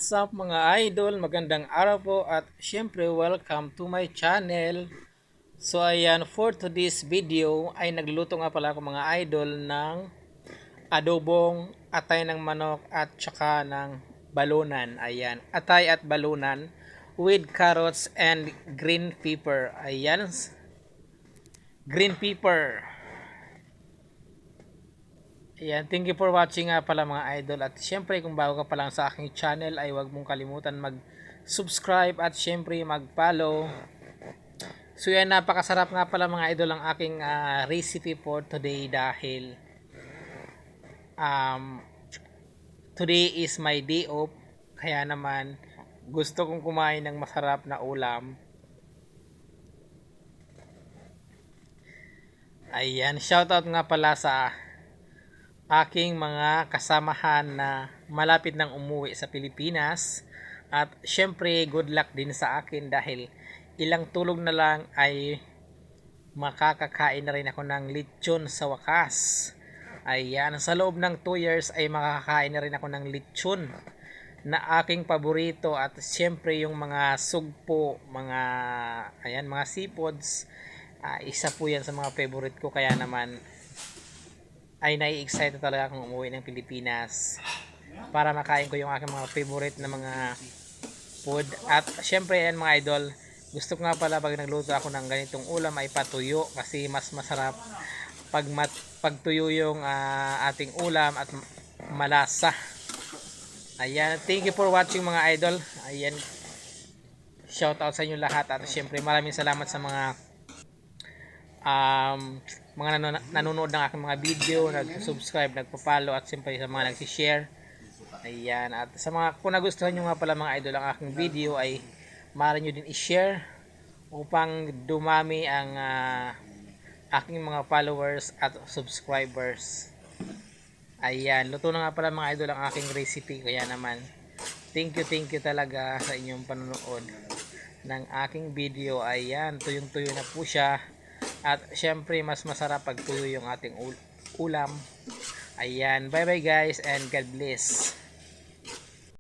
What's up mga idol? Magandang araw po at syempre welcome to my channel. So ayan, for today's video ay nagluluto nga pala ako mga idol ng adobong atay ng manok at saka ng balunan. Ayan, atay at balunan with carrots and green pepper. Ayan, green pepper. Ayan, thank you for watching nga pala mga idol. At syempre kung bago ka pa lang sa aking channel ay huwag mong kalimutan mag-subscribe at syempre mag-follow. So yan, napakasarap nga pala mga idol ang aking recipe for today dahil um, today is my day off. Kaya naman gusto kong kumain ng masarap na ulam. Ayan, shoutout nga pala sa aking mga kasamahan na malapit nang umuwi sa Pilipinas. At syempre good luck din sa akin dahil ilang tulog na lang ay makakakain na rin ako ng lechon sa wakas. Ayan, sa loob ng 2 years ay makakakain na rin ako ng lechon na aking paborito. At syempre yung mga sugpo, mga seafoods, isa po yan sa mga favorite ko. Kaya naman ay nai-excite talaga akong umuwi ng Pilipinas para makain ko yung aking mga favorite na mga food. At syempre yan mga idol, gusto ko nga pala pag nagluto ako ng ganitong ulam ay patuyo kasi mas masarap pagtuyo yung ating ulam at malasa. Ayan, thank you for watching mga idol. Ayan, shout out sa inyo lahat at syempre maraming salamat sa mga nanonood ng aking mga video, nag-subscribe, nagpa-follow at siyempre sa mga nag-share. Ayan, at sa mga kung nagustuhan nyo nga pala mga idol ang aking video ay maaari nyo din i-share upang dumami ang aking mga followers at subscribers. Ayan, luto na nga pala mga idol ang aking recipe. Kaya naman thank you talaga sa inyong panonood ng aking video. Ayan, tuyong-tuyo na po siya. At syempre mas masarap pag tuyo yung ating ulam. Ayan, bye bye guys and God bless.